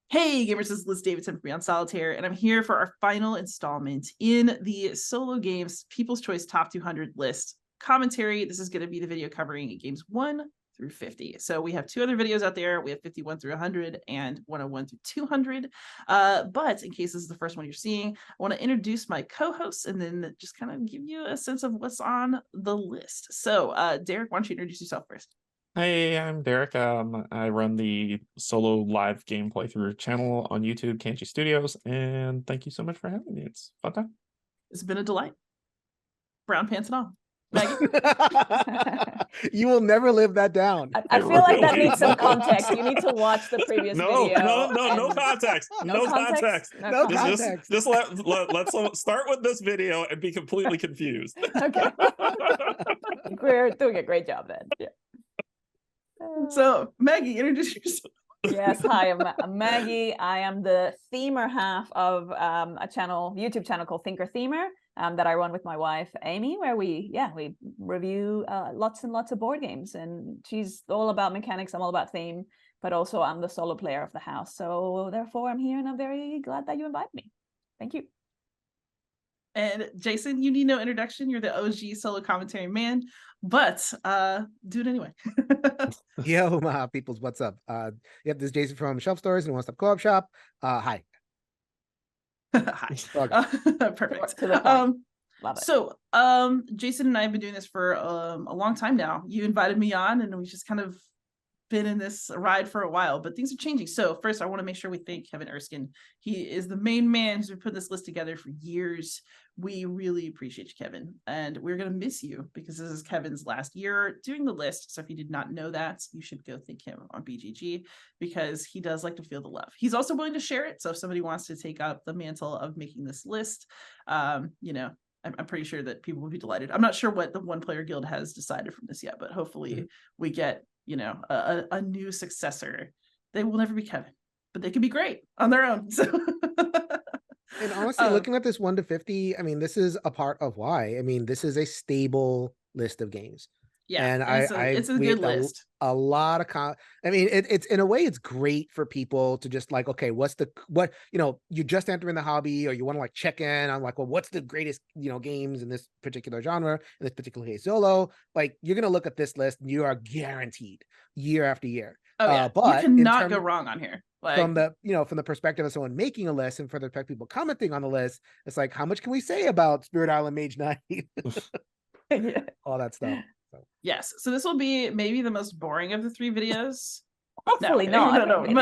Hey gamers, this is Liz Davidson from Beyond Solitaire, and I'm here for our final installment in the Solo Games People's Choice Top 200 list commentary. This is going to be the video covering games 1 through 50. So we have two other videos out there. We have 51 through 100 and 101 through 200. But in case this is the first one you're seeing, I want to introduce my co-hosts and then just kind of give you a sense of what's on the list. So Derrick, why don't you introduce yourself first? Hey, I'm Derrick. I run the solo live game playthrough channel on YouTube, Canje Studios, and thank you so much for having me. It's fun time. It's been a delight. Brown pants and all. Maggie? You will never live that down. I feel like that needs some context. You need to watch the previous video. No context. No context. Just let's start with this video and be completely confused. Okay. We're doing a great job then. Yeah. So, Maggie, introduce yourself. Yes, hi, I'm Maggie. I am the themer half of a YouTube channel called ThinkerThemer that I run with my wife, Amy, where we review lots and lots of board games. And she's all about mechanics, I'm all about theme, but also I'm the solo player of the house. So therefore, I'm here and I'm very glad that you invited me. Thank you. And Jason, you need no introduction. You're the OG solo commentary man, but do it anyway. Yo, my peoples, what's up? Yep, this is Jason from Shelf Stories and One Stop Co-op Shop. Hi. Hi. Perfect. To the point. Love it. So, Jason and I have been doing this for a long time now. You invited me on, and we just kind of been in this ride for a while, but things are changing. So first, I want to make sure we thank Kevin Erskine. He is the main man who's been putting this list together for years. We really appreciate you, Kevin, and we're going to miss you because this is Kevin's last year doing the list. So if you did not know that, you should go thank him on BGG because he does like to feel the love. He's also willing to share it. So if somebody wants to take up the mantle of making this list, I'm pretty sure that people will be delighted. I'm not sure what the One Player Guild has decided from this yet, but hopefully we get a new successor. They will never be Kevin, but they can be great on their own. So and honestly, looking at this 1 to 50, I mean, this is a part of why. I mean, this is a stable list of games. Yeah, and it's a good list. A lot of I mean, it's in a way, it's great for people to just like, okay, you're just entering the hobby, or you want to like check in on like, well, what's the greatest games in this particular genre, in this particular case solo. Like, you're gonna look at this list and you are guaranteed year after year. Oh yeah, but you cannot go wrong on here. Like, from the perspective of someone making a list and for the people commenting on the list, it's like, how much can we say about Spirit Island Mage Knight? Yeah. All that stuff. Yes, so this will be maybe the most boring of the three videos. Hopefully not. No. We'll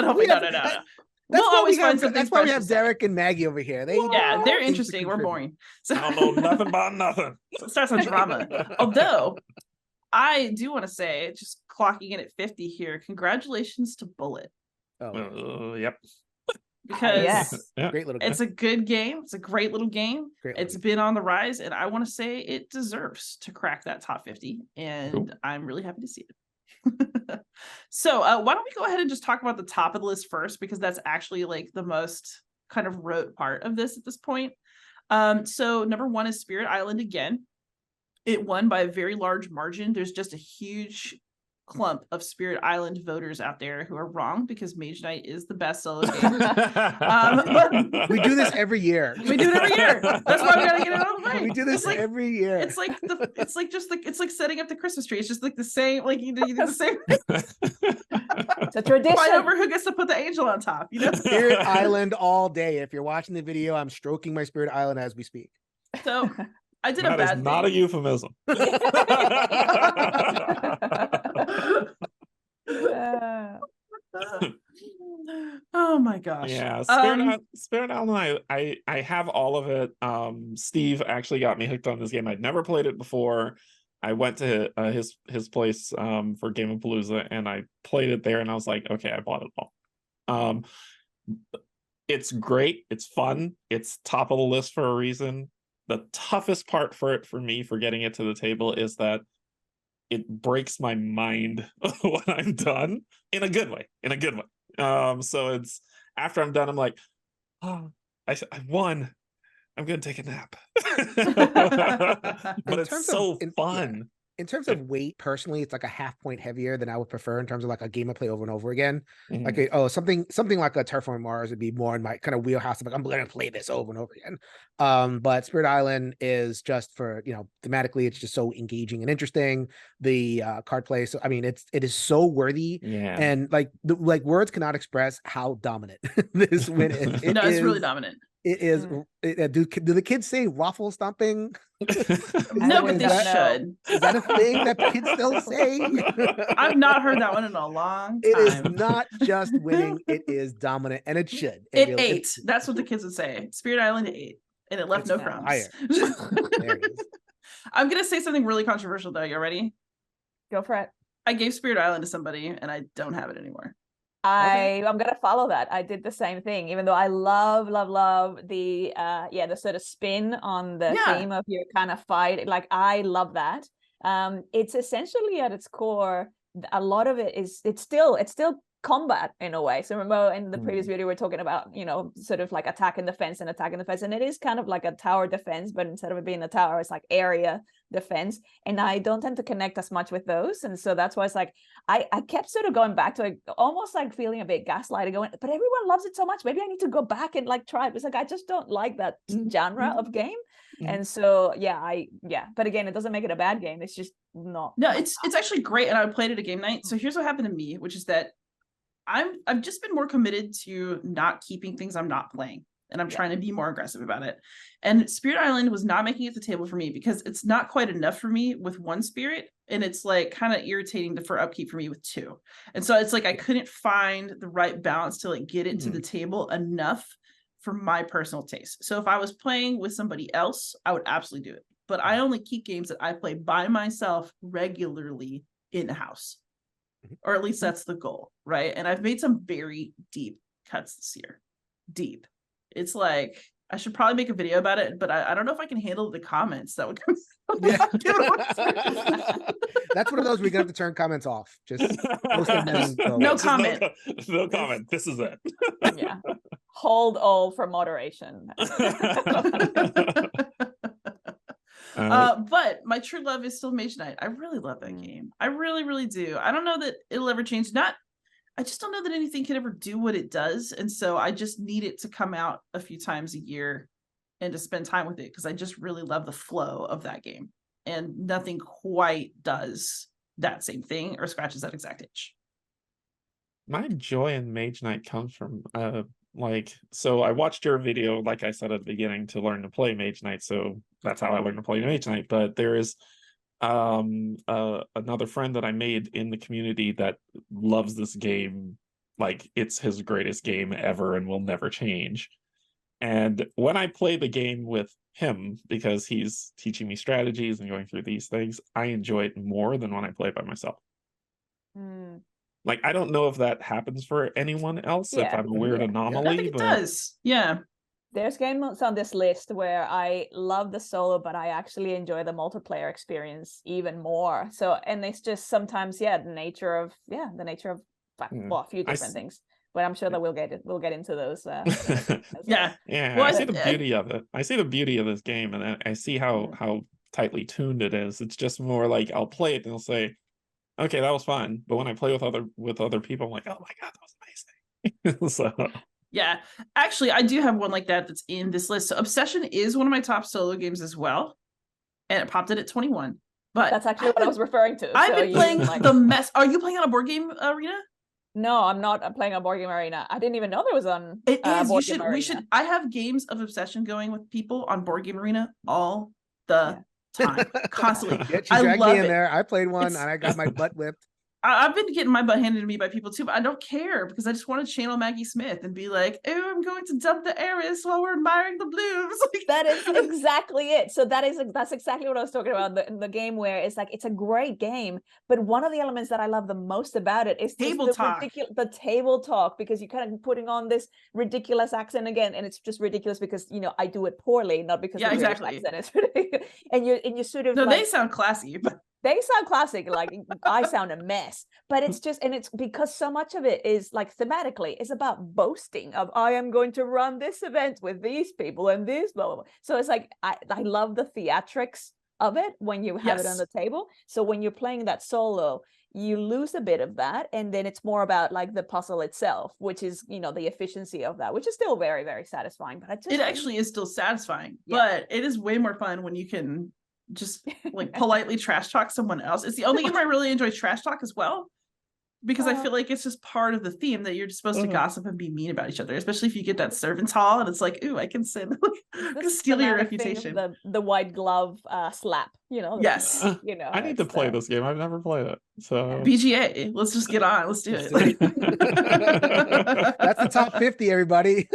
always find something. That's why we have Derrick and Maggie over here. They're interesting. We're boring. So I don't know nothing about nothing. So it starts on drama. Although I do want to say, just clocking in at 50 here, congratulations to Bullet. Yep. Because great little game. It's a good game. It's a great little game. It's been on the rise, and I want to say it deserves to crack that top 50, and cool. I'm really happy to see it. So why don't we go ahead and just talk about the top of the list first, because that's actually like the most kind of rote part of this at this point. So number 1 is Spirit Island again. It won by a very large margin. There's just a huge clump of Spirit Island voters out there who are wrong, because Mage Knight is the best solo game. We do this every year. We do it every year. That's why we gotta get it out of the way. We do this every year. It's like it's like setting up the Christmas tree. It's just like the same. Like you do the same. It's a tradition. Fight over who gets to put the angel on top. Spirit Island all day. If you're watching the video, I'm stroking my Spirit Island as we speak. So I did that a bad thing. Not a euphemism. Oh my gosh. Yeah, Spirit Island, I have all of it. Steve actually got me hooked on this game. I'd never played it before. I went to his place for Game of Palooza, and I played it there, and I was like, okay, I bought it all. It's great, it's fun, it's top of the list for a reason. The toughest part for me for getting it to the table is that it breaks my mind when I'm done, in a good way. So it's after I'm done, I'm like, oh, I won. I'm gonna take a nap. But it's so fun. in terms of weight, personally, it's like a half point heavier than I would prefer in terms of like a game I play over and over again. Mhm. Like something like a Terraforming Mars would be more in my kind of wheelhouse of like I'm gonna play this over and over again. But Spirit Island is just for, you know, thematically it's just so engaging and interesting. The card play, so I mean it is so worthy, Yeah. and like words cannot express how dominant this win is. No, it's really dominant. It is. Do the kids say waffle stomping? No, but they Is should. that a thing that kids still say? I've not heard that one in a long time. It is not just winning; it is dominant, and it should. It ate. That's what the kids would say. Spirit Island ate, and it left no crumbs. Fire. There it is. I'm gonna say something really controversial though. You ready? Go for it. I gave Spirit Island to somebody, and I don't have it anymore. I'm gonna follow that. I did the same thing, even though I love the the sort of spin on the theme of your kind of fight. Like I love that. It's essentially at its core, a lot of it is it's still combat in a way. So remember in the previous video we're talking about, you know, sort of like attack and defense, and it is kind of like a tower defense, but instead of it being a tower, it's like area defense, and I don't tend to connect as much with those, and so that's why it's like I kept sort of going back to it, almost like feeling a bit gaslighted, going, but everyone loves it so much, maybe I need to go back and like try it. It's like I just don't like that genre of game. And so but again, it doesn't make it a bad game, it's just not. No, it's actually great, and I played it a game night. So here's what happened to me, which is that I've just been more committed to not keeping things I'm not playing, and I'm trying to be more aggressive about it. And Spirit Island was not making it to the table for me because it's not quite enough for me with one spirit, and it's like kind of irritating for upkeep for me with two. And so it's like I couldn't find the right balance to like get it to the table enough for my personal taste. So if I was playing with somebody else, I would absolutely do it. But I only keep games that I play by myself regularly in the house. Or at least that's the goal, right? And I've made some very deep cuts this year. Deep. It's like I should probably make a video about it, but I don't know if I can handle the comments that would come. That's one of those we're gonna have to turn comments off. Just post them and go. No comment. No comment. This is it. Yeah. Hold all for moderation. But my true love is still Mage Knight. I really love that game. I really, really do. I don't know that it'll ever change. I just don't know that anything can ever do what it does. And so I just need it to come out a few times a year and to spend time with it, because I just really love the flow of that game. And nothing quite does that same thing or scratches that exact itch. My joy in Mage Knight comes from so I watched your video, like I said at the beginning, to learn to play Mage Knight. So that's how I learned to play Mage Knight. But there is another friend that I made in the community that loves this game like it's his greatest game ever and will never change. And when I play the game with him, because he's teaching me strategies and going through these things, I enjoy it more than when I play by myself. Like, I don't know if that happens for anyone else, if I'm a weird anomaly. I think it does. Yeah. There's games on this list where I love the solo, but I actually enjoy the multiplayer experience even more. So, and it's just sometimes, the nature of well, a few different things. But I'm sure that we'll get into those. Yeah. Well, I see the beauty of it. I see the beauty of this game, and I see how tightly tuned it is. It's just more like I'll play it and I'll say, okay, that was fun. But when I play with other people, I'm like, oh my god, that was amazing. So yeah, actually, I do have one like that that's in this list. So Obsession is one of my top solo games as well, and it popped it at 21. But that's actually what I was referring to. I've been playing the mess. Are you playing on a board game arena? No, I'm not. I'm playing on Board Game Arena. I didn't even know there was on. It is. We should. I have games of Obsession going with people on Board Game Arena all the time, constantly. Yeah, she dragged me in there. I played one and I got my butt whipped. I've been getting my butt handed to me by people too, but I don't care because I just want to channel Maggie Smith and be like, oh, I'm going to dump the heiress while we're admiring the blooms. That is exactly it. So that's exactly what I was talking about. The game where it's like, it's a great game, but one of the elements that I love the most about it is table talk. The table talk, because you're kind of putting on this ridiculous accent again, and it's just ridiculous because I do it poorly, not because of the accent. It's ridiculous. And you sort of they sound classy, but they sound classic, like I sound a mess, but it's just, and it's because so much of it is like thematically is about boasting of, I am going to run this event with these people and this blah, blah, blah. So it's like, I love the theatrics of it when you have it on Yes. the table. So when you're playing that solo, you lose a bit of that, and then it's more about like the puzzle itself, which is, you know, the efficiency of that, which is still very, very satisfying. But I just It actually is still satisfying, Yeah. but it is way more fun when you can just like politely trash talk someone else. It's the only game I really enjoy trash talk as well, because I feel like it's just part of the theme that you're just supposed to gossip and be mean about each other, especially if you get that servants hall and it's like, ooh, I can sin, the steal your thematic thing of reputation. the white glove slap, you know. Yes. You know, I need to it's play this game. I've never played it. So BGA, let's just get on. Let's do Let's it. do it. That's the top 50, everybody.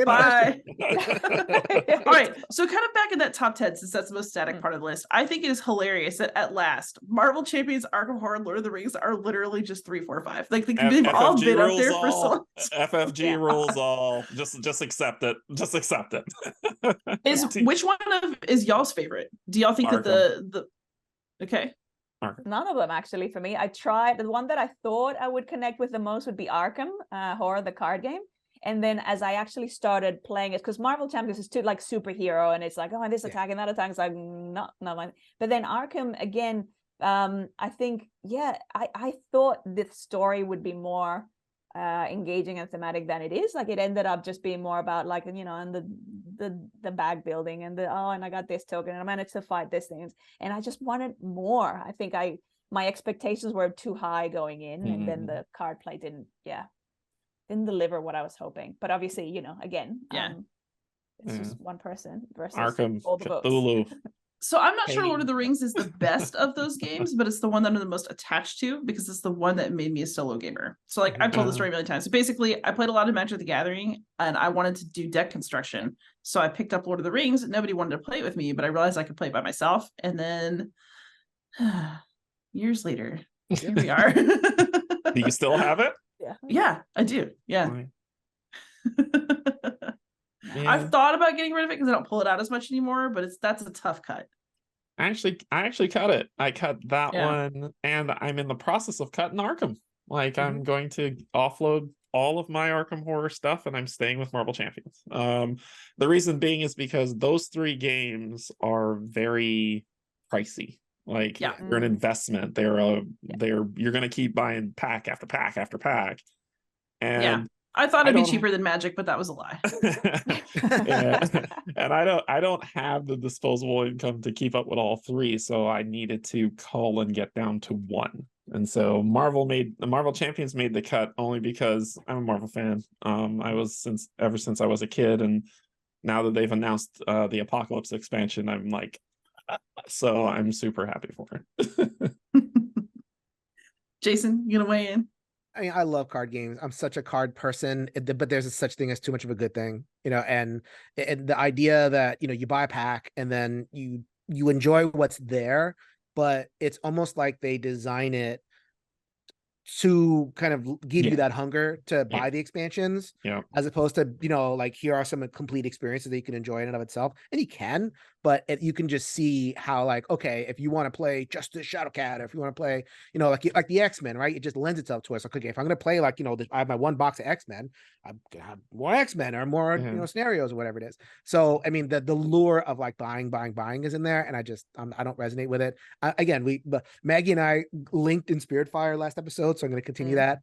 Bye. All right, so kind of back in that top 10, since that's the most static part of the list, I think it is hilarious that at last Marvel Champions, Arkham Horror, Lord of the Rings are literally just 3, 4, 5. Like they've all FFG been up rules there for so all. long. FFG rules all. Just accept it. Just accept it. Which one is y'all's favorite? Do y'all think that the okay? Arkham. None of them actually for me. I tried the one that I thought I would connect with the most would be Arkham Horror, the card game. And then as I actually started playing it, because Marvel Champions is too like superhero, and it's like, oh, this attack and that attack. It's like not my. But then Arkham again, I think I thought the story would be more engaging and thematic than it is. Like it ended up just being more about like, you know, and the bag building and and I got this token and I managed to fight this thing, and I just wanted more. I think my expectations were too high going in, and then the card play didn't deliver what I was hoping. But obviously, you know, again, it's just one person versus Arkham, all the votes. Cthulhu. So I'm not sure Lord of the Rings is the best of those games, but it's the one that I'm the most attached to because it's the one that made me a solo gamer. So like I've told the story a million times. So basically I played a lot of Magic the Gathering and I wanted to do deck construction. So I picked up Lord of the Rings. Nobody wanted to play it with me, but I realized I could play it by myself. And then years later, here we are. Do you still have it? Yeah, I do. Yeah. I've thought about getting rid of it because I don't pull it out as much anymore, but that's a tough cut. I actually cut it. I cut that one, and I'm in the process of cutting Arkham. Like I'm going to offload all of my Arkham Horror stuff, and I'm staying with Marvel Champions. The reason being is because those 3 games are very pricey. Like they're an investment. You're gonna keep buying pack after pack after pack. And I thought it'd be cheaper than Magic, but that was a lie. And I don't have the disposable income to keep up with all 3, so I needed to cull and get down to 1. And so the Marvel Champions made the cut only because I'm a Marvel fan. I was ever since I was a kid, and now that they've announced the Apocalypse expansion, I'm like, so I'm super happy for it. Jason, you gonna weigh in? I mean, I love card games. I'm such a card person, but there's a such thing as too much of a good thing, you know. And the idea that, you know, you buy a pack and then you enjoy what's there, but it's almost like they design it to kind of give you that hunger to buy the expansions, as opposed to, you know, like here are some complete experiences that you can enjoy in and of itself, and you can, but you can just see how, like, okay, if you want to play Justice Shadowcat, or if you want to play, you know, like the X-Men, right? It just lends itself to us. Like, okay, if I'm going to play, like, you know, I have my 1 box of X-Men, I'm gonna have more X-Men or more, you know, scenarios or whatever it is. So, I mean, the lure of like buying is in there, and I don't resonate with it. Again, Maggie and I linked in Spiritfire last episode, so I'm going to continue that.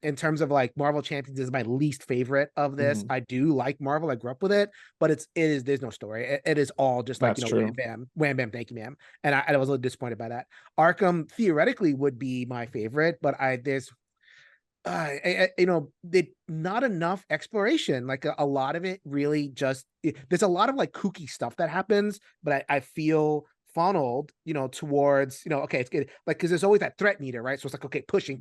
In terms of like Marvel Champions is my least favorite of this. I do like Marvel. I grew up with it, but there's no story. It is all just like, you know, wham bam, thank you, ma'am. And I was a little disappointed by that. Arkham theoretically would be my favorite, but there's you know, not enough exploration. Like a lot of it really just there's a lot of like kooky stuff that happens, but I feel funneled, you know, towards, you know, okay, it's good, like, because there's always that threat meter, right? So it's like, okay, pushing,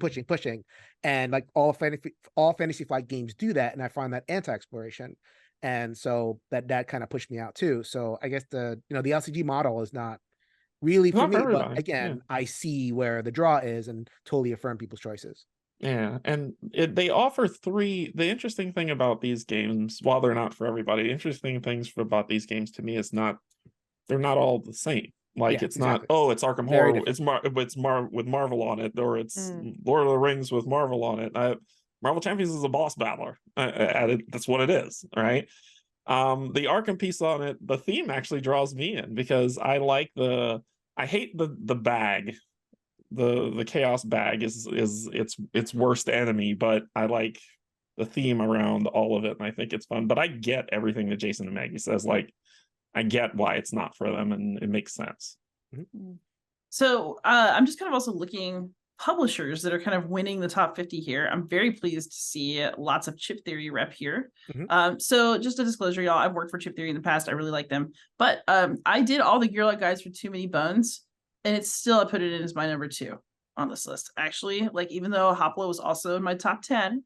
and like all fantasy flight games do that, and I find that anti-exploration, and so that kind of pushed me out too. So I guess the LCG model is not really for me, but again, I see where the draw is and totally affirm people's choices. Yeah, and they offer 3. The interesting thing about these games, while they're not for everybody, the interesting things about these games to me is they're not all the same. Like it's not, oh, it's Arkham Horror, it's with Marvel on it, or it's Lord of the Rings with Marvel on it. Marvel Champions is a boss battler. That's what it is, right? The Arkham piece on it, the theme actually draws me in because I hate the bag. The chaos bag is its worst enemy, but I like the theme around all of it, and I think it's fun. But I get everything that Jason and Maggie says. Like, I get why it's not for them, and it makes sense. So I'm just kind of also looking publishers that are kind of winning the top 50 here. I'm very pleased to see lots of Chip Theory rep here. So just a disclosure, y'all, I've worked for Chip Theory in the past. I really like them, but I did all the Gearlock guides for Too Many Bones, and it's still, I put it in as my number 2 on this list. Actually, like, even though Hoplo was also in my top 10,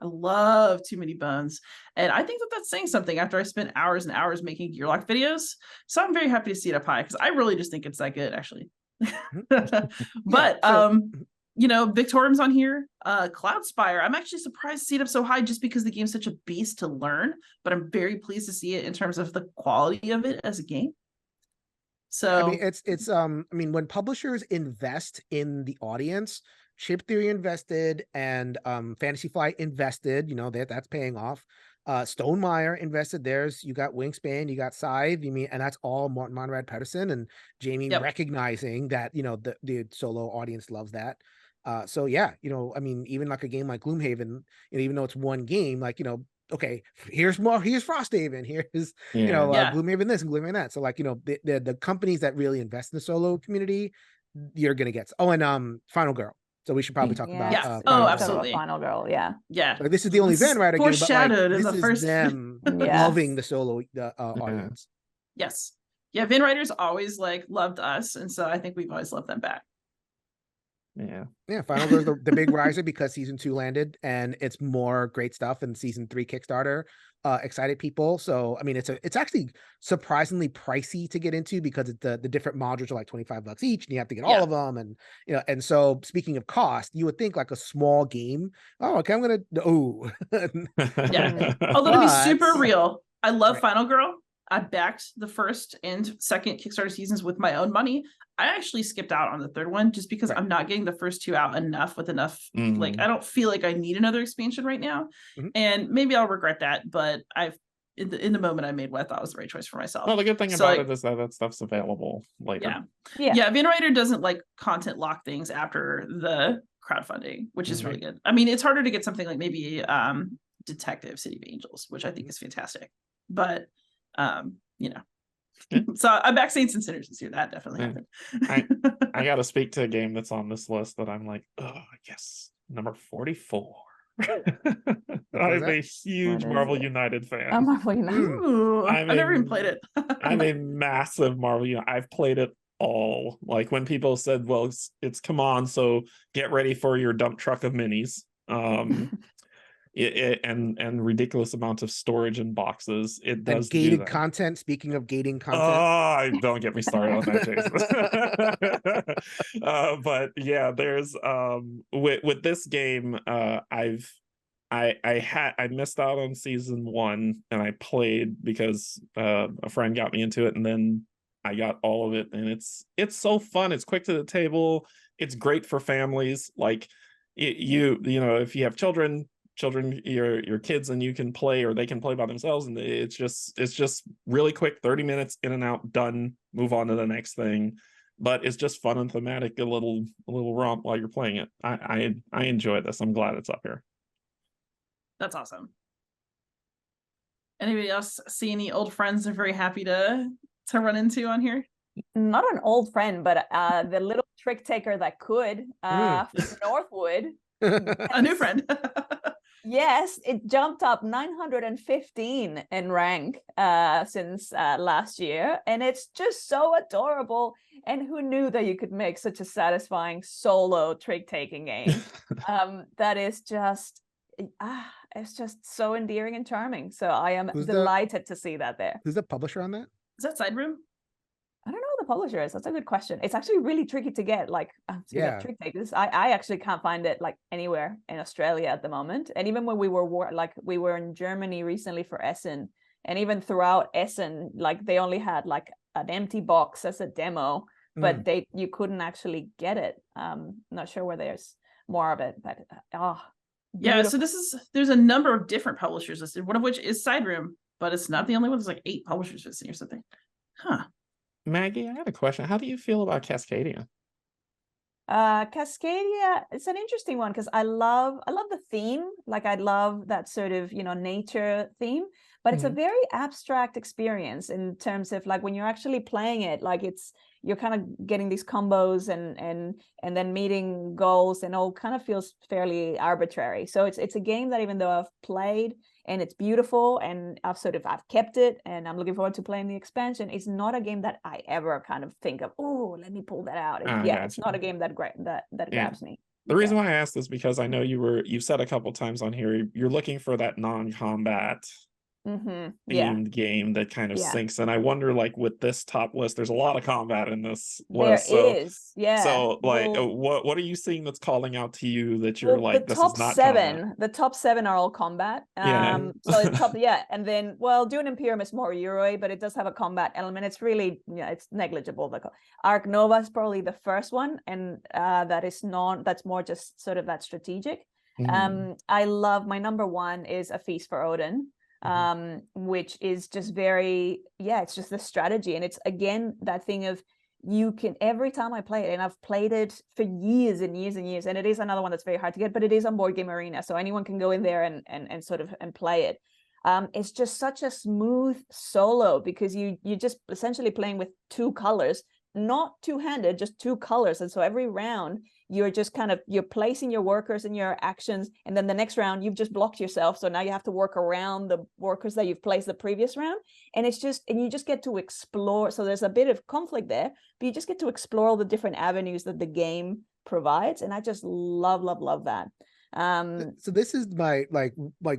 I love Too Many Bones. And I think that that's saying something after I spent hours and hours making Gearlock videos. So I'm very happy to see it up high because I really just think it's that good, actually. But you know, Victorium's on here, Cloudspire. I'm actually surprised to see it up so high just because the game's such a beast to learn, but I'm very pleased to see it in terms of the quality of it as a game. So I mean, I mean, when publishers invest in the audience, Chip Theory invested and Fantasy Flight invested, you know, that's paying off. Stonemaier invested theirs. You got Wingspan, you got Scythe, and that's all Martin Monrad Pedersen and Jamie recognizing that, you know, the solo audience loves that. So yeah, you know, I mean, even like a game like Gloomhaven, you know, even though it's one game, like, you know, okay, here's Frosthaven, here's you know, Gloomhaven this and Gloomhaven that. So like, you know, the companies that really invest in the solo community, you're gonna get. Oh, and Final Girl. So we should probably talk about absolutely Final Girl. Yeah. Like, this is the only Van Rider game, but like, this is first... them loving the solo audience. Yes. Yeah, Van Riders always like loved us, and so I think we've always loved them back. Yeah, Final Girl is the big riser because season 2 landed and it's more great stuff, and season 3 Kickstarter excited people. So I mean, it's actually surprisingly pricey to get into because the different modules are like $25 each, and you have to get all of them. And you know, and so speaking of cost, you would think like a small game, oh, okay, I'm gonna although to be super real, I love Final Girl. I backed the first and second Kickstarter seasons with my own money. I actually skipped out on the third one just because I'm not getting the first 2 out enough with enough. Like, I don't feel like I need another expansion right now. And maybe I'll regret that, but in the moment I made what I thought was the right choice for myself. Well, the good thing about it is that stuff's available later. Yeah, Van Rider doesn't like content lock things after the crowdfunding, which is really good. I mean, it's harder to get something like maybe Detective City of Angels, which I think is fantastic. But you know, so I back Saints and Sinners this year. That definitely happened. I gotta speak to a game that's on this list that I'm like, oh yes, number 44. I'm a huge Marvel United fan. Marvel United. I've never even played it. I'm a massive Marvel United. I've played it all. Like, when people said, well, it's come on, so get ready for your dump truck of minis. And ridiculous amounts of storage in boxes. It does and gated content. Speaking of gating content, don't get me started on that, Jason. But yeah, there's with this game, I missed out on season 1, and I played because a friend got me into it, and then I got all of it, and it's so fun. It's quick to the table. It's great for families. Like, you know, if you have children, your kids, and you can play, or they can play by themselves, and it's just really quick, 30 minutes in and out, done, move on to the next thing. But it's just fun and thematic, a little romp while you're playing it. I enjoy this. I'm glad it's up here. That's awesome. Anybody else see any old friends they're very happy to run into on here? Not an old friend, but the little trick taker that could from Northwood. A new friend. Yes, it jumped up 915 in rank since last year, and it's just so adorable. And who knew that you could make such a satisfying solo trick-taking game? That is just, it's just so endearing and charming. So I am delighted to see that there. Who's the publisher on that? Is that Side Room? I don't know who the publisher is. That's a good question. It's actually really tricky to get. Like, trick takers. I actually can't find it like anywhere in Australia at the moment. And even when we were in Germany recently for Essen, and even throughout Essen, like, they only had like an empty box as a demo, but you couldn't actually get it. Not sure where there's more of it, but yeah. So there's a number of different publishers listed, one of which is Side Room. but it's not the only one. There's like 8 publishers missing or something. Huh. Maggie, I had a question. How do you feel about Cascadia? Cascadia, it's an interesting one because I love the theme. Like I love that sort of, nature theme, but it's a very abstract experience in terms of like when you're actually playing it, like you're kind of getting these combos and then meeting goals, and all kind of feels fairly arbitrary. So it's a game that even though I've played and it's beautiful and I've kept it and I'm looking forward to playing the expansion, it's not a game that I ever kind of think of, oh, let me pull that out. It's not a game that grabs me. The reason why I asked this because I know you've said a couple times on here you're looking for that non-combat themed game that kind of sinks, and I wonder, like, with this top list, there's a lot of combat in this list. So like, what are you seeing that's calling out to you that you're like, this is not combat? The top 7 are all combat. So the top, and then Dune Imperium is more Euro, but it does have a combat element. It's really it's negligible. Arc Nova is probably the first one, and that's more just sort of that strategic. I love, my number 1 is A Feast for Odin. Which is just very, it's just the strategy. And it's, again, that thing of you can, every time I play it, and I've played it for years and years and years, and it is another one that's very hard to get, but it is on Board Game Arena, so anyone can go in there and sort of and play it. It's just such a smooth solo because you're just essentially playing with 2 colors, not two-handed, just 2 colors. And so every round you're just you're placing your workers and your actions, and then the next round you've just blocked yourself, so now you have to work around the workers that you've placed the previous round. And you just get to explore. So there's a bit of conflict there, but you just get to explore all the different avenues that the game provides, and I just love that. So this is my like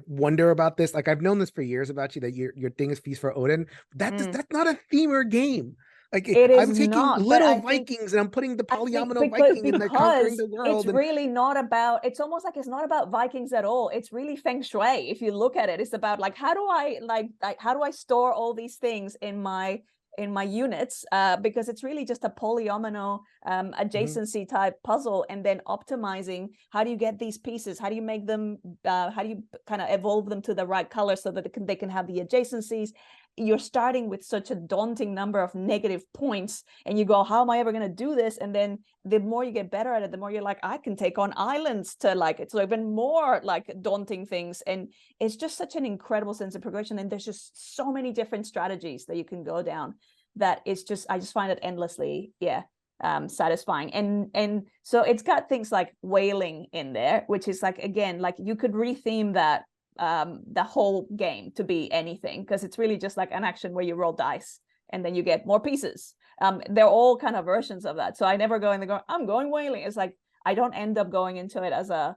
wonder about this. Like, I've known this for years about you, that your thing is Feast for Odin. That's not a themer game. Like, I'm taking little Vikings and I'm putting the polyomino Viking and they're conquering the world. It's really not about, it's almost like it's not about Vikings at all. It's really feng shui. If you look at it, it's about like, how do I store all these things in my units, because it's really just a polyomino adjacency type puzzle, and then optimizing how do you get these pieces, how do you make them, how do you kind of evolve them to the right color so that they can have the adjacencies. You're starting with such a daunting number of negative points, and you go, how am I ever going to do this? And then the more you get better at it, the more you're like, I can take on islands to like, it's even more like daunting things. And it's just such an incredible sense of progression. And there's just so many different strategies that you can go down that it's just, I just find it endlessly, satisfying. And so it's got things like whaling in there, which is like, again, like you could retheme that the whole game to be anything, because it's really just like an action where you roll dice and then you get more pieces. They're all kind of versions of that. So I never go in there going, I'm going whaling. It's like, I don't end up going into it as a,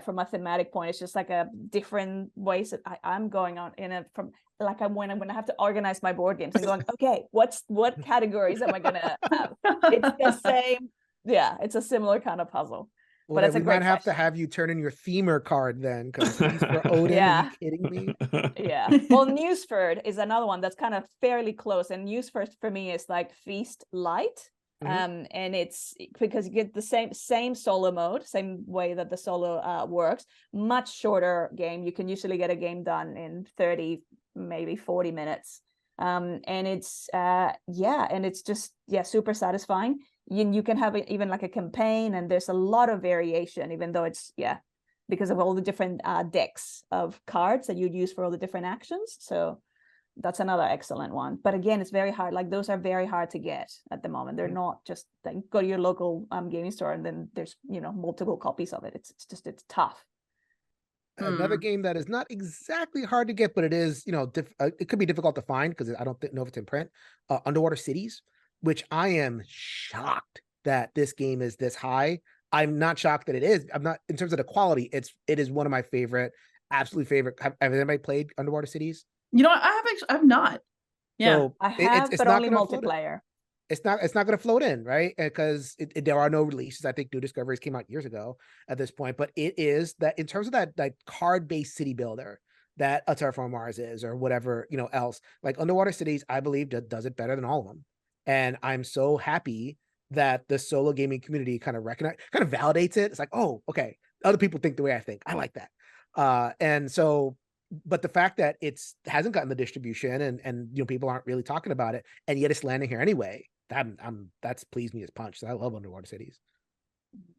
from a thematic point. It's just like a different ways that I'm going on in it from like when I'm going to have to organize my board games and going, okay, what categories am I going to have? It's the same. Yeah, it's a similar kind of puzzle. Well, but we might have to have you turn in your themer card then, because for Odin, are you kidding me? Yeah. Well, Newsford is another one that's kind of fairly close, and Newsford for me is like Feast Light. And it's because you get the same solo mode, same way that the solo works. Much shorter game. You can usually get a game done in 30, maybe 40 minutes. And it's and it's just super satisfying. You can have even like a campaign, and there's a lot of variation, even though it's because of all the different decks of cards that you'd use for all the different actions. So that's another excellent one. But again, it's very hard. Like, those are very hard to get at the moment. They're not just like go to your local gaming store and then there's multiple copies of it. It's tough. Another game that is not exactly hard to get, but it is it could be difficult to find because I don't know if it's in print. Underwater Cities, which I am shocked that this game is this high. I'm not shocked that it is. I'm not, in terms of the quality. It is one of my absolute favorite. Have anybody played Underwater Cities? I've not. Yeah, so I have, but only multiplayer. It's not going to float in, right? Because there are no releases. I think New Discoveries came out years ago at this point, but it is that in terms of that card-based city builder that a Terraform Mars is, or whatever else. Like Underwater Cities, I believe does it better than all of them, and I'm so happy that the solo gaming community kind of validates it. It's like, oh, okay, other people think the way I think. I like that, and so but the fact that it's hasn't gotten the distribution and you know people aren't really talking about it, and yet it's landing here anyway, that's pleased me as punch. So I love Underwater Cities.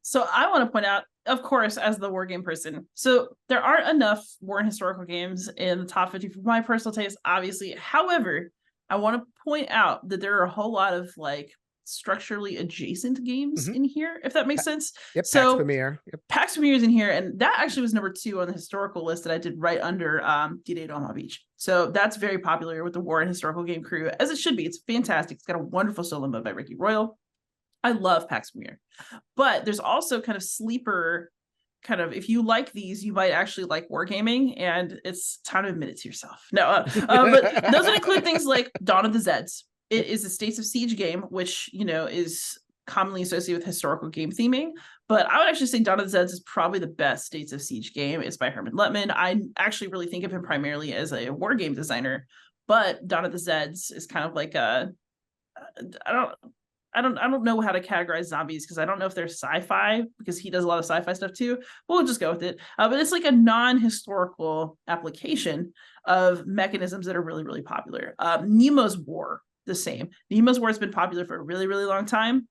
So I want to point out, of course, as the war game person, so there aren't enough war and historical games in the top 50 for my personal taste, obviously. However, I want to point out that there are a whole lot of like structurally adjacent games in here, if that makes sense. Yep. So PAX Premier. Yep. PAX Premier is in here, and that actually was number 2 on the historical list that I did right under D-Day at Omaha Beach. So that's very popular with the war and historical game crew, as it should be. It's fantastic. It's got a wonderful solo mode by Ricky Royal. I love PAX Premier, but there's also kind of sleeper kind of, if you like these, you might actually like wargaming, and it's time to admit it to yourself. No, but those would include things like Dawn of the Zeds. It is a States of Siege game, which, you know, is commonly associated with historical game theming, but I would actually say Dawn of the Zeds is probably the best States of Siege game. It's by Herman Lettman. I actually really think of him primarily as a war game designer, but Dawn of the Zeds is kind of like a, I don't know how to categorize zombies, because I don't know if they're sci-fi, because he does a lot of sci-fi stuff too. We'll just go with it. But it's like a non-historical application of mechanisms that are really, really popular. Nemo's War, the same. Nemo's War has been popular for a really, really long time.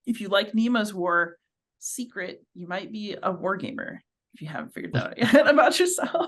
If you like Nemo's War secret, you might be a war gamer if you haven't figured that out yet about yourself.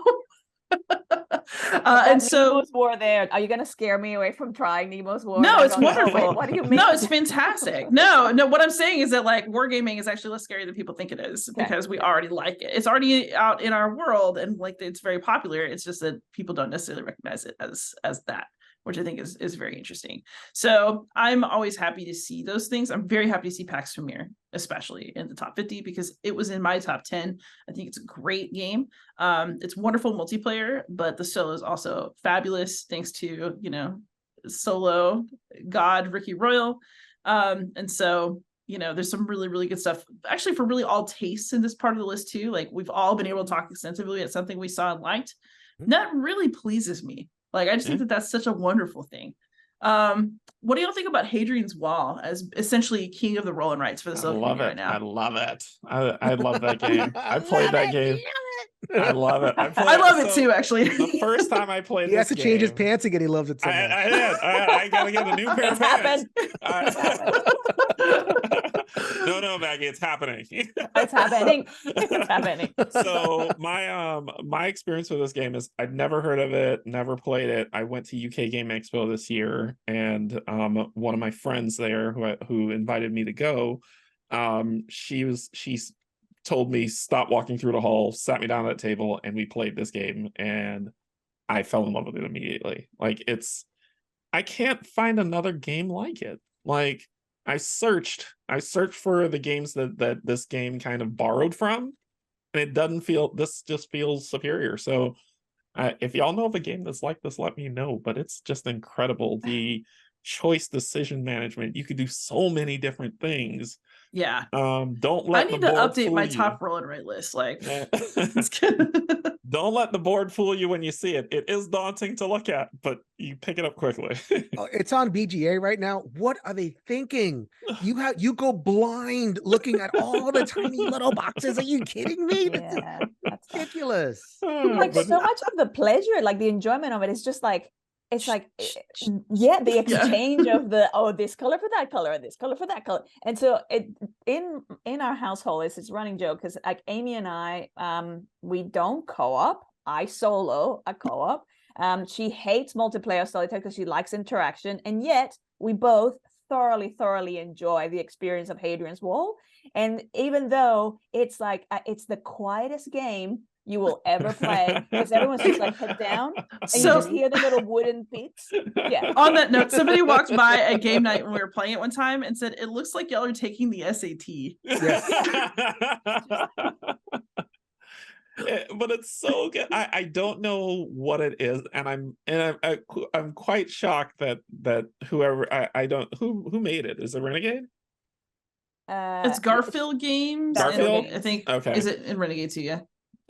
And so Nemo's War there, are you going to scare me away from trying Nemo's War? No, it's wonderful. Wait, what do you mean? No, it's fantastic. No, what I'm saying is that like wargaming is actually less scary than people think it is, because we already like it. It's already out in our world, and like it's very popular. It's just that people don't necessarily recognize it as that, which I think is very interesting. So I'm always happy to see those things. I'm very happy to see PAX Premier, especially in the top 50, because it was in my top 10. I think it's a great game. It's wonderful multiplayer, but the solo is also fabulous, thanks to, you know, solo god Ricky Royal. And so, you know, there's some really, really good stuff, actually, for really all tastes in this part of the list too. Like, we've all been able to talk extensively at something we saw and liked. And that really pleases me. Like, I just think that that's such a wonderful thing. What do y'all think about Hadrian's Wall as essentially king of the roll and rights for the solo community right now? I love it. I love that game. I played that game. I love it. I love it too, actually. The first time I played He has to change his pants again. He loves it so much. I did. I gotta get a new pair of pants. No, Maggie, it's happening. It's happening. It's happening. So my experience with this game is I'd never heard of it, never played it. I went to UK Game Expo this year, and one of my friends there who invited me to go, she's told me stop walking through the hall, sat me down at a table, and we played this game, and I fell in love with it immediately. Like, I can't find another game like it. Like, I searched for the games that this game kind of borrowed from, and it doesn't feel, this just feels superior. So if y'all know of a game that's like this, let me know. But it's just incredible. The choice decision management, you could do so many different things. Yeah. Don't let I need to update my top roll and write list. Like, don't let the board fool you when you see it. It is daunting to look at, but you pick it up quickly. It's on BGA right now. What are they thinking? You go blind looking at all the tiny little boxes. Are you kidding me? Yeah, that's ridiculous. Like, so much of the pleasure, like the enjoyment of it, is just like, it's like, yeah, the exchange of the, oh, this color for that color, this color for that color. And so in our household, it's running joke, because like Amy and I, we don't co-op. I solo a co-op. She hates multiplayer solitaire because she likes interaction, and yet we both thoroughly enjoy the experience of Hadrian's Wall. And even though it's like it's the quietest game you will ever play, because everyone's just like head down, and you just hear the little wooden beats. Yeah. On that note, somebody walked by at game night when we were playing it one time and said, "It looks like y'all are taking the SAT." Yes. But it's so good. I don't know what it is, and I'm quite shocked that whoever who made it, is it Renegade? It's Garfield Games. Garfield? I think. Okay. Is it in Renegade too? Yeah.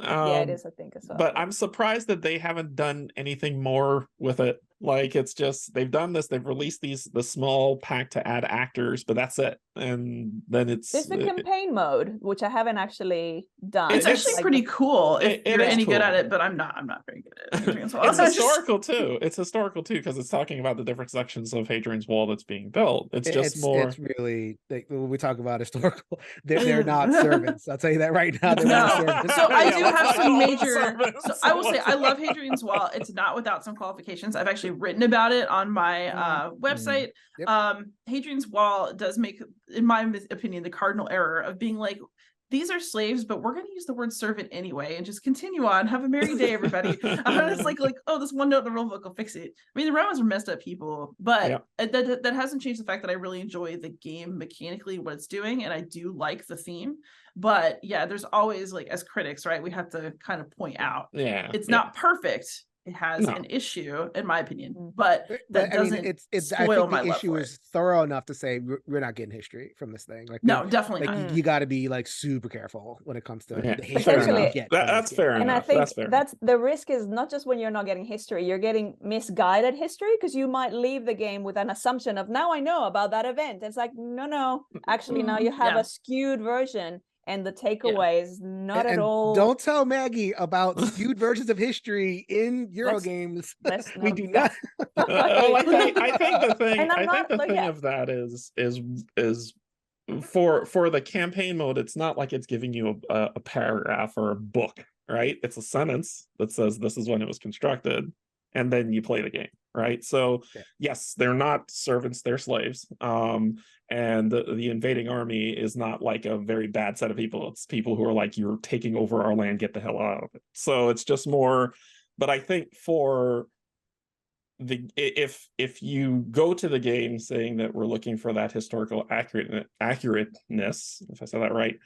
Yeah, it is, I think, as well. But I'm surprised that they haven't done anything more with it. Like, it's just, they've done this, they've released the small pack to add actors, but that's it. and then it's There's the campaign mode, which I haven't actually done. It's actually It's- pretty cool if it you're is any good at cool. it, but I'm not very good at Hadrian's Wall. It's I just- historical too. It's historical too because it's talking about the different sections of Hadrian's Wall that's being built. It's just more. It's really when we talk about historical, they're not servants. I'll tell you that right now. They're not No. servants. So I Yeah, do let's have not some call them major. servants. So I will say I love Hadrian's Wall. It's not without some qualifications. I've actually written about it on my website. Yep. Hadrian's Wall does make, in my opinion, the cardinal error of being like, these are slaves, but we're going to use the word servant anyway and just continue on. Have a merry day, everybody. It's like, oh, this one note in the rule book will fix it. I mean, the Romans were messed up people, but that hasn't changed the fact that I really enjoy the game mechanically, what it's doing, and I do like the theme. But yeah, there's always, like, as critics, right, we have to kind of point out, it's not perfect. It has an issue, in my opinion, but that doesn't it's spoil I think my the love issue for is it. through enough to say we're not getting history from this thing. Like, no, definitely like not. you got to be like super careful when it comes to the history. Essentially, That's fair enough. And I think that's that's the risk is not just when you're not getting history, you're getting misguided history, because you might leave the game with an assumption of, now I know about that event. It's like, no, actually now you have a skewed version. And the takeaway is not at all. Don't tell Maggie about skewed versions of history in Euro games. We do not. Well, I think the thing. I think the thing of that is for the campaign mode. It's not like it's giving you a paragraph or a book, right? It's a sentence that says this is when it was constructed, and then you play the game, right? So yes, they're not servants; they're slaves. And the invading army is not like a very bad set of people. It's people who are like, you're taking over our land, get the hell out of it. So it's just more. But I think for if you go to the game saying that we're looking for that historical accurateness, if I said that right,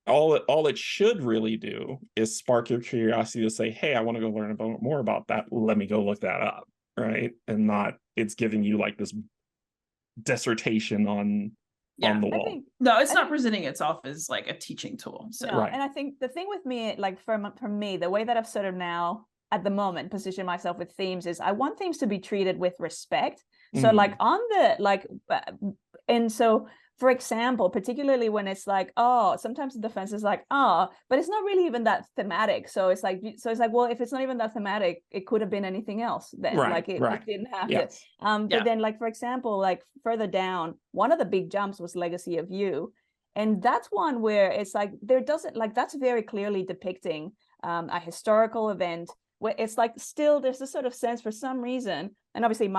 all it should really do is spark your curiosity to say, hey, I want to go learn more about that. Let me go look that up, right? And not it's giving you like this dissertation on the wall. It's not presenting itself as like a teaching tool. So and I think the thing with me, like for me, the way that I've sort of now at the moment position myself with themes is I want themes to be treated with respect. So like on the and so for example, particularly when it's like, sometimes the defense is like, but it's not really even that thematic. So it's like, well, if it's not even that thematic, it could have been anything else then. Like it didn't have to. But then, like, for example, like further down, one of the big jumps was Legacy of You. And that's one where it's like, that's very clearly depicting a historical event where it's like, still there's this sort of sense for some reason. And obviously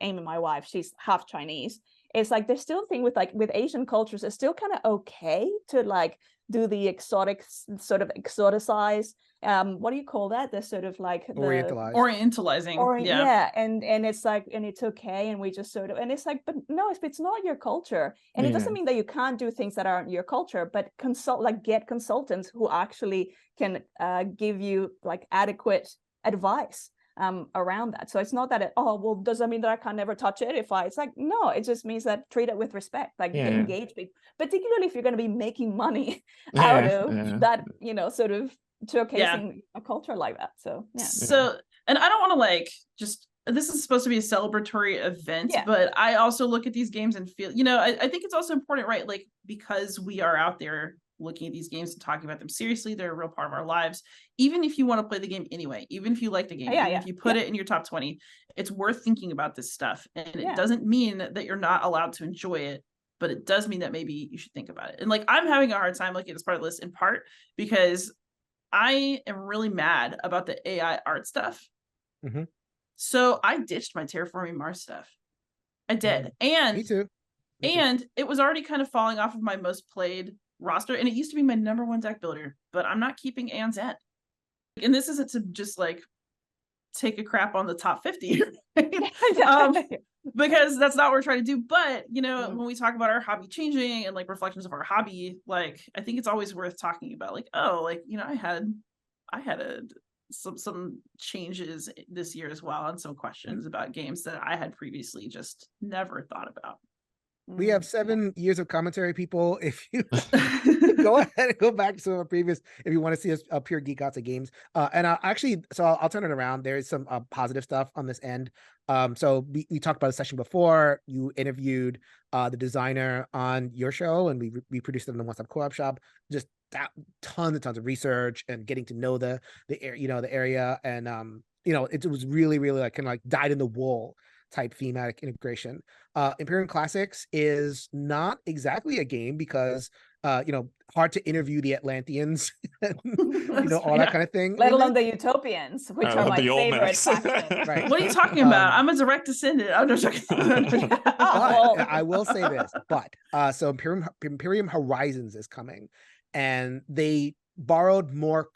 Amy, my wife, she's half Chinese. It's like there's still a thing with Asian cultures, it's still kind of okay to like do the exotic sort of exoticize. What do you call that? The sort of like orientalizing. And it's like, and it's okay, and we just sort of, and it's like, but no, if it's not your culture, and it doesn't mean that you can't do things that aren't your culture, but get consultants who actually can give you like adequate advice around that. So it's not that does that mean that I can never touch it it's like, no, it just means that treat it with respect, like engage people, particularly if you're going to be making money out of that, sort of showcasing a culture like that. So and I don't want to like just, this is supposed to be a celebratory event, but I also look at these games and feel, I think it's also important, right? Like, because we are out there looking at these games and talking about them seriously, they're a real part of our lives. Even if you want to play the game anyway, even if you like the game, if you put it in your top 20, it's worth thinking about this stuff. And it doesn't mean that you're not allowed to enjoy it, but it does mean that maybe you should think about it. And like, I'm having a hard time looking at this part of the list in part because I am really mad about the AI art stuff. So I ditched my Terraforming Mars stuff. I did. And me too. And it was already kind of falling off of my most played roster, and it used to be my #1 deck builder, but I'm not keeping Aeon's End. And this isn't to just like take a crap on the top 50, right? Because that's not what we're trying to do. But when we talk about our hobby changing and like reflections of our hobby, like I think it's always worth talking about like, I had some changes this year as well, and some questions about games that I had previously just never thought about. We have 7 years of commentary, people. If you go ahead and go back to some of our previous if you want to see us pure geek outs of games. And I'll turn it around. There is some positive stuff on this end. So we talked about a session before. You interviewed the designer on your show, and we produced it in the One Stop Co-op Shop. Just tons and tons of research and getting to know the area, and it was really like kind of like dyed in the wool type thematic integration. Imperium Classics is not exactly a game because hard to interview the Atlanteans, all that kind of thing. Let alone the Utopians, which are my favorite faction. Right. What are you talking about? I'm a direct descendant. I'm just I will say this, so Imperium Horizons is coming, and they borrowed more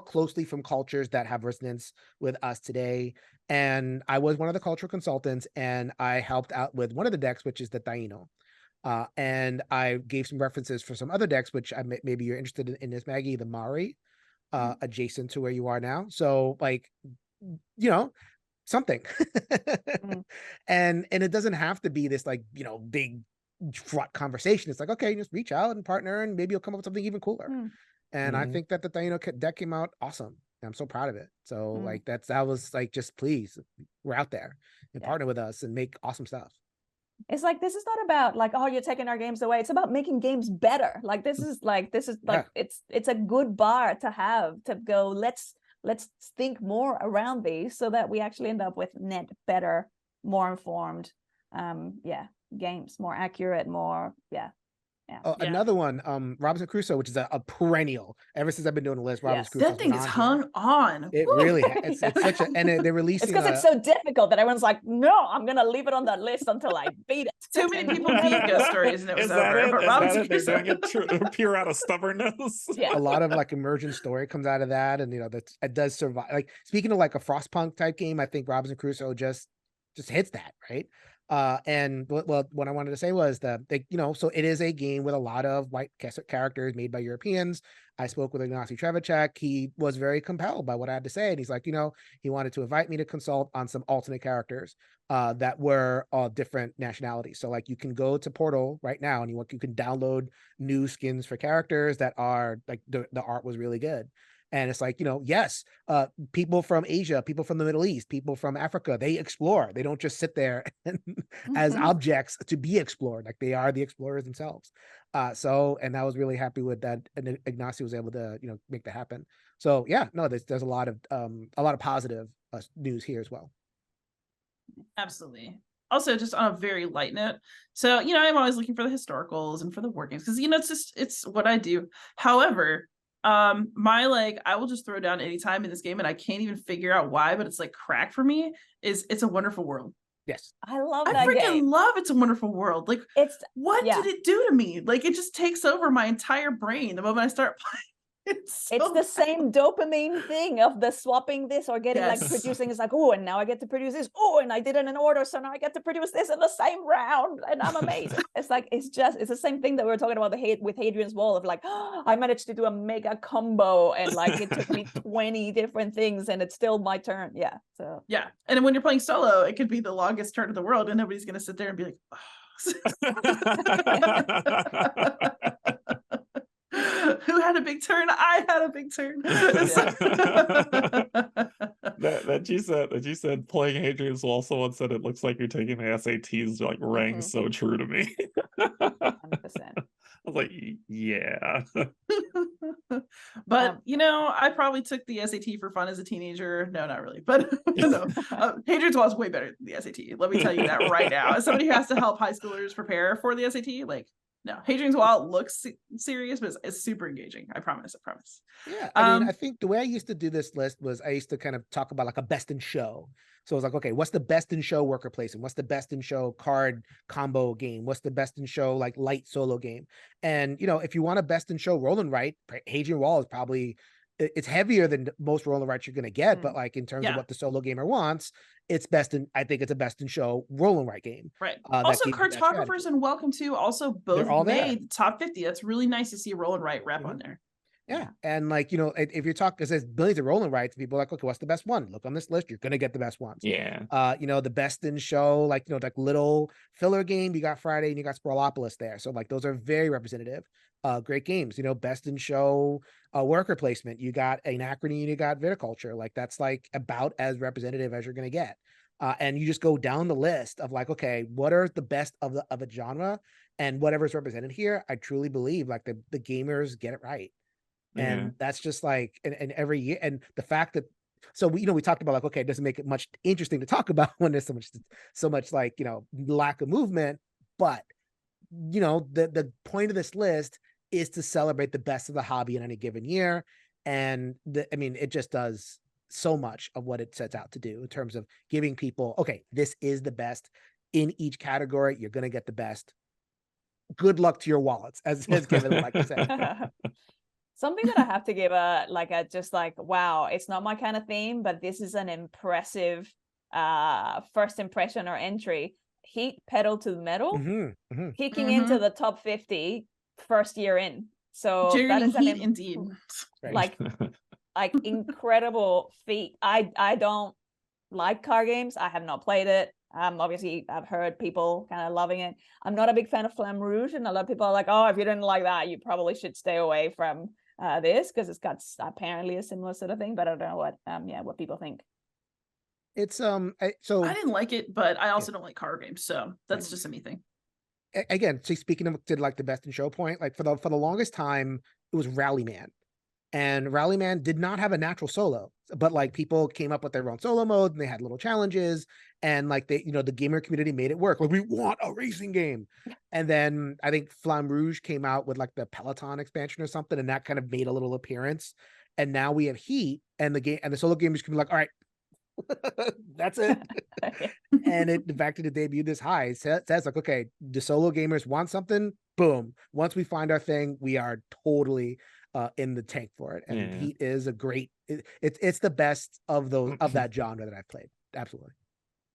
closely from cultures that have resonance with us today. And I was one of the cultural consultants, and I helped out with one of the decks, which is the Taino. And I gave some references for some other decks, which maybe you're interested in this, Maggie, the Mari, adjacent to where you are now. So something. And it doesn't have to be this big fraught conversation. It's like, okay, just reach out and partner, and maybe you'll come up with something even cooler. And I think that the Taino deck came out awesome. I'm so proud of it. So that was just please, we're out there and partner with us and make awesome stuff. It's like, this is not about oh, you're taking our games away. It's about making games better. This is it's a good bar to have, to go, let's think more around these so that we actually end up with net better, more informed games, more accurate, more another one, Robinson Crusoe, which is a perennial. Ever since I've been doing the list, Robinson Crusoe. That thing is hung on. It really, it's such a, and they're releasing. It's because it's so difficult that everyone's like, no, I'm gonna leave it on that list until I beat it. Too many people beat Ghost Stories, and it was over. But Robinson Crusoe, they're doing it pure out of stubbornness. A lot of emergent story comes out of that, and it does survive. Speaking of a Frostpunk type game, I think Robinson Crusoe just hits that, right? And what I wanted to say was that so it is a game with a lot of white characters made by Europeans. I spoke with Ignacy Trevicek. He was very compelled by what I had to say, and he's like, he wanted to invite me to consult on some alternate characters that were all different nationalities. So you can go to Portal right now, and you can download new skins for characters that are the art was really good. And it's yes, people from Asia, people from the Middle East, people from Africa, they explore. They don't just sit there as objects to be explored. They are the explorers themselves. And I was really happy with that. And Ignacy was able to, make that happen. So there's a lot of positive news here as well. Absolutely. Also, just on a very light note, so I'm always looking for the historicals and for the war games, because it's what I do. However, I will just throw down anytime in this game, and I can't even figure out why, but it's crack for me, is It's a Wonderful World. Yes. I love that I freaking game. love It's a Wonderful World. Did it do to me? It just takes over my entire brain the moment I start playing. It's the same dopamine thing of the swapping this or getting producing. It's oh, and now I get to produce this. Oh, and I did it in order, so now I get to produce this in the same round, and I'm amazing. It's it's the same thing that we were talking about with Hadrian's Wall of I managed to do a mega combo, and it took me 20 different things, and it's still my turn. Yeah. So and then when you're playing solo, it could be the longest turn in the world, and nobody's gonna sit there and be like, who had a big turn? I had a big turn. that you said playing Hadrian's Wall, someone said it looks like you're taking the SATs, rang so true to me. 100%. I was like, yeah. But I probably took the SAT for fun as a teenager. No, not really. But no, Hadrian's Wall is way better than the SAT. Let me tell you that right now. As somebody who has to help high schoolers prepare for the SAT, no, Hadrian's Wall looks serious, but it's super engaging. I promise. Yeah, I think the way I used to do this list was I used to kind of talk about a best in show. So it's okay, what's the best in show worker placement? What's the best in show card combo game? What's the best in show light solo game? And if you want a best in show roll and write, Hadrian Wall is probably, it's heavier than most roll and writes you're going to get, but in terms of what the solo gamer wants, I think it's a best in show roll and write game. Right. Also, Cartographers and Welcome to also both made top 50. That's really nice to see roll and write rep on there. Yeah. And like, you know, if you're talking, because there's billions of rolling rights, people are like, okay, what's the best one? Look on this list, you're gonna get the best ones. Yeah. You know, the best in show, like, you know, like little filler game, you got Friday and you got Sprawlopolis there. So like those are very representative. Great games, you know, best in show, worker placement, you got Anachrony and you got Viticulture. Like that's like about as representative as you're gonna get. And you just go down the list of like, okay, what are the best of a genre, and whatever's represented here, I truly believe like the gamers get it right. And that's just like, and every year, and the fact that, so we, you know, we talked about like, okay, it doesn't make it much interesting to talk about when there's so much like, you know, lack of movement, but you know, the point of this list is to celebrate the best of the hobby in any given year. And I mean, it just does so much of what it sets out to do in terms of giving people, okay, this is the best in each category. You're going to get the best. Good luck to your wallets, as Kevin would like to say. Something that I have to give just like, wow, it's not my kind of theme, but this is an impressive first impression or entry. Heat Pedal to the Metal, kicking into the top 50 first year in. So that is Heat indeed. Like incredible feat. I don't like car games. I have not played it. Obviously I've heard people kind of loving it. I'm not a big fan of Flamme Rouge, and a lot of people are like, oh, if you didn't like that, you probably should stay away from this, because it's got apparently a similar sort of thing, but I don't know what people think. It's so I didn't like it, but I also don't like car games, so that's just a me thing. Again, so speaking of did like the best in show point, like for the longest time it was Rallyman, and Rallyman did not have a natural solo, but like people came up with their own solo mode and they had little challenges, and like they, you know, the gamer community made it work. Like, we want a racing game. And then I think Flamme Rouge came out with like the Peloton expansion or something, and that kind of made a little appearance. And now we have Heat, and the game and the solo gamers can be like, all right, that's it. And the fact that it debuted this high says like, okay, the solo gamers want something, boom. Once we find our thing, we are totally in the tank for it. And Heat is a great, it's the best of that genre that I've played. Absolutely.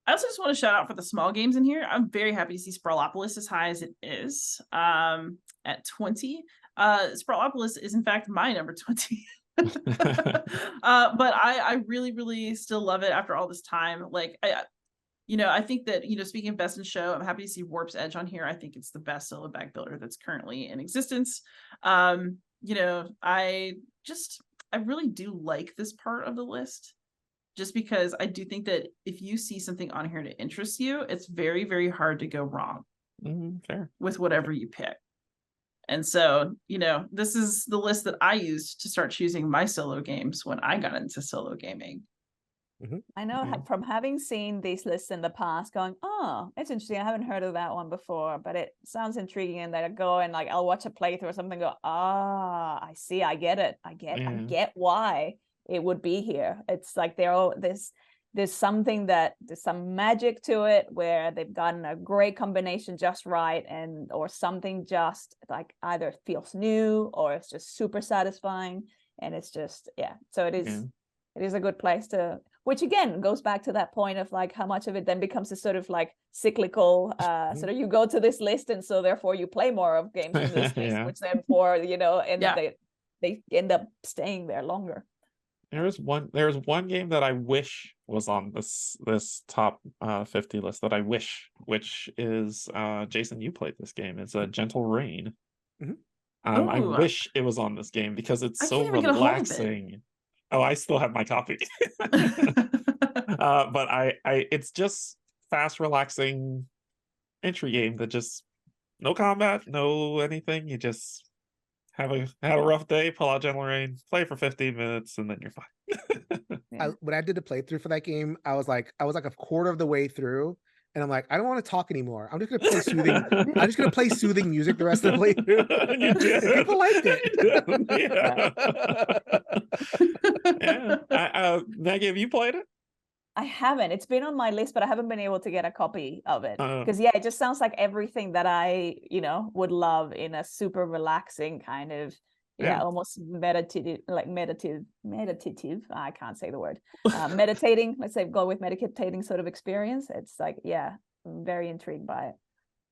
I also just want to shout out for the small games in here. I'm very happy to see Sprawlopolis as high as it is at 20. Sprawlopolis is in fact my number 20. But I really, really still love it after all this time. Like, I think that, speaking of best in show, I'm happy to see Warp's Edge on here. I think it's the best solo bag builder that's currently in existence. I really do like this part of the list, just because I do think that if you see something on here that interests you, it's very, very hard to go wrong with whatever you pick. And so, this is the list that I used to start choosing my solo games when I got into solo gaming. I know from having seen these lists in the past, going, oh, it's interesting. I haven't heard of that one before, but it sounds intriguing. And then I go and like, I'll watch a playthrough or something, go, I see, I get it. I get why it would be here. It's like there's some magic to it where they've gotten a great combination just right, or something just like either feels new or it's just super satisfying, and it's just so it is a good place to, which again goes back to that point of like how much of it then becomes a sort of like cyclical sort of, you go to this list and so therefore you play more of games in this list, which then they end up staying there longer. There's one game that I wish was on this top 50 list that I wish, which is Jason, you played this game. It's a Gentle Rain. I wish it was on this game because it's so relaxing. Oh, I still have my copy. But it's just fast, relaxing entry game that just no combat, no anything. You just have a rough day, pull out Gentle Rain, play for 15 minutes, and then you're fine. When I did the playthrough for that game, I was like a quarter of the way through, and I'm like, I don't want to talk anymore. I'm just gonna play soothing. I'm just gonna play soothing music the rest of the playthrough. You did. People liked it. Maggie, have you played it? I haven't. It's been on my list, but I haven't been able to get a copy of it because it just sounds like everything that I would love in a super relaxing kind of almost meditative. I can't say the word. Meditating. Let's say go with meditating sort of experience. It's like I'm very intrigued by it.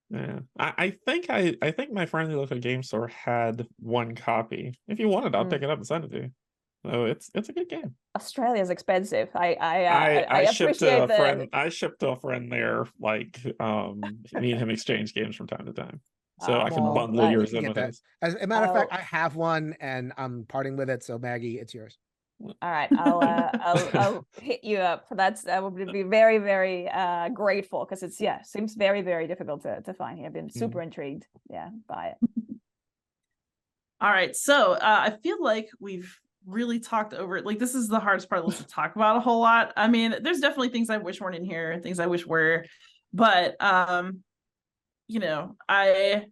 Yeah, I think my friendly local game store had one copy. If you wanted, I'll pick it up and send it to you. So it's a good game. Australia's expensive. I shipped to appreciate a the friend. I shipped to a friend there. Like, me and him exchange games from time to time, so I can Well, bundle you yours can in get with that. his. As a matter of fact, I'll- I have one and I'm parting with it. So Maggie, it's yours. All right, I'll hit you up. I would be very, very grateful, because it's seems very, very difficult to find here. I've been super intrigued, by it. All right, so I feel like we've really talked over it. Like, this is the hardest part of the list to talk about a whole lot. I mean, there's definitely things I wish weren't in here, things I wish were, but you know, I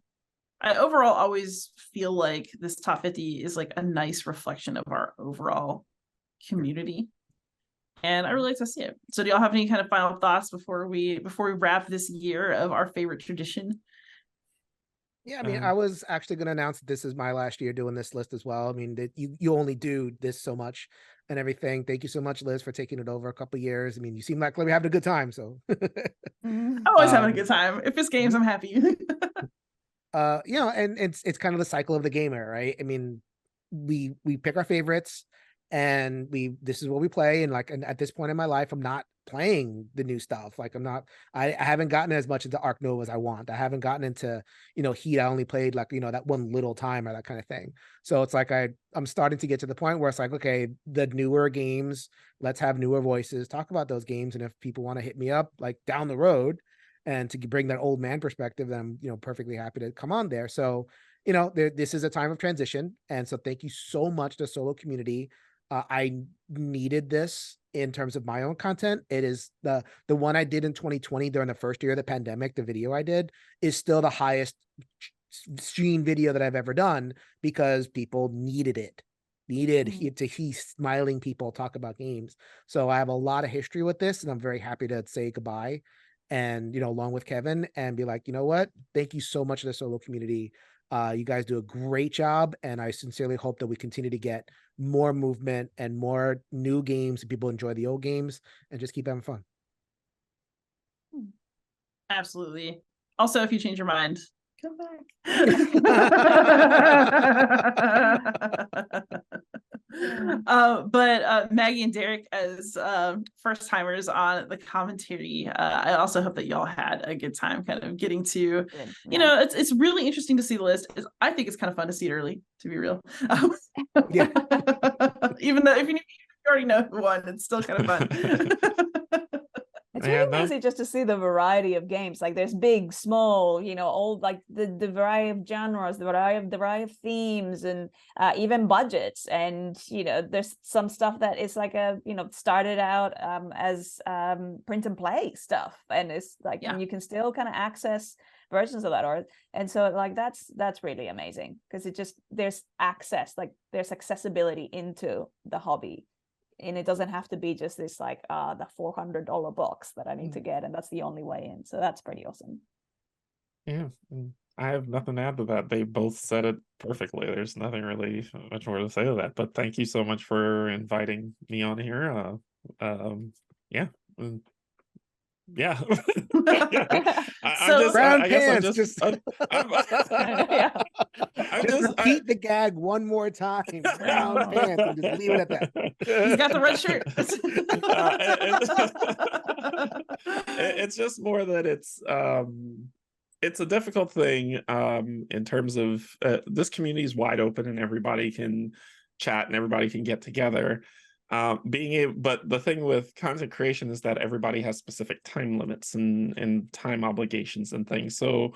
overall always feel like this top 50 is like a nice reflection of our overall community, and I really like to see it. So do y'all have any kind of final thoughts before we wrap this year of our favorite tradition? Yeah, I mean, I was actually going to announce that this is my last year doing this list as well. I mean, that you only do this so much and everything. Thank you so much, Liz, for taking it over a couple of years. I mean, you seem like we're having a good time. So I'm always having a good time. If it's games, I'm happy. you know, and it's kind of the cycle of the gamer, right? I mean, we pick our favorites and this is what we play. And like, and at this point in my life, I'm not playing the new stuff. Like I haven't gotten as much into Arc Nova as I want. I haven't gotten into, Heat. I only played like, that one little time or that kind of thing. So it's like, I'm starting to get to the point where it's like, okay, the newer games, let's have newer voices, talk about those games. And if people want to hit me up like down the road and to bring that old man perspective, then I'm, perfectly happy to come on there. So, this is a time of transition. And so thank you so much to solo community. I needed this in terms of my own content. It is the one I did in 2020 during the first year of the pandemic. The video I did is still the highest stream video that I've ever done because people needed it. To hear smiling people talk about games. So I have a lot of history with this, and I'm very happy to say goodbye. And along with Kevin, and be like, you know what? Thank you so much to the solo community. You guys do a great job, and I sincerely hope that we continue to get more movement and more new games, and people enjoy the old games, and just keep having fun. Absolutely. Also, if you change your mind, come back. But Maggie and Derrick, as first timers on the commentary, I also hope that y'all had a good time kind of getting to, it's really interesting to see the list. I think it's kind of fun to see it early, to be real. Yeah. Even though if you already know who won, it's still kind of fun. It's really amazing just to see the variety of games. Like there's big, small, old, like the variety of genres, the variety of themes, and even budgets. And there's some stuff that is like started out as print and play stuff, and it's like and you can still kind of access versions of that art. And so like that's really amazing, because there's access, like there's accessibility into the hobby. And it doesn't have to be just this like the $400 box that I need to get, and that's the only way in. So that's pretty awesome. Yeah, I have nothing to add to that. They both said it perfectly. There's nothing really much more to say to that. But thank you so much for inviting me on here. Yeah. Yeah. Brown I guess pants. just Repeat the gag one more time. Brown pants, and just leave it at that. He's got the red shirt. It's just more that it's a difficult thing in terms of this community is wide open and everybody can chat and everybody can get together. But the thing with content creation is that everybody has specific time limits and time obligations and things. So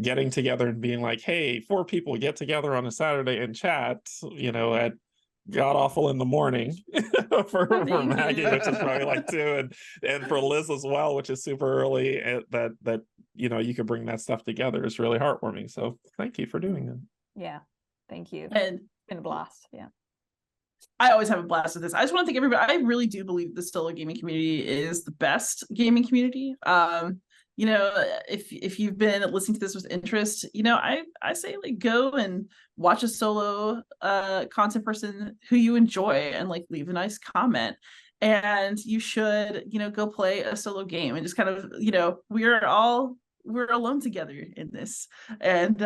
getting together and being like, hey, 4 people get together on a Saturday and chat, at god awful in the morning for Maggie, which is probably like 2, and for Liz as well, which is super early, that you could bring that stuff together is really heartwarming. So thank you for doing that. Yeah, thank you. And it's been a blast. Yeah, I always have a blast with this. I just want to thank everybody. I really do believe the solo gaming community is the best gaming community. If you've been listening to this with interest, I say like go and watch a solo content person who you enjoy and like leave a nice comment. And you should, go play a solo game and just kind of, we're all we're alone together in this. And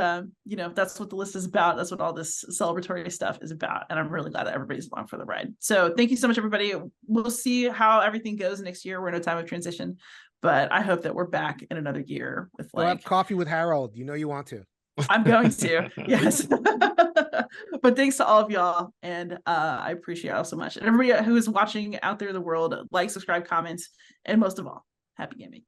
you know, that's what the list is about. That's what all this celebratory stuff is about. And I'm really glad that everybody's along for the ride. So thank you so much, everybody. We'll see how everything goes next year. We're in a time of transition, but I hope that we're back in another year with Go have like coffee with Harold. You know you want to. I'm going to, yes. But thanks to all of y'all, and I appreciate y'all so much. And everybody who is watching out there in the world, like, subscribe, comment, and most of all, happy gaming.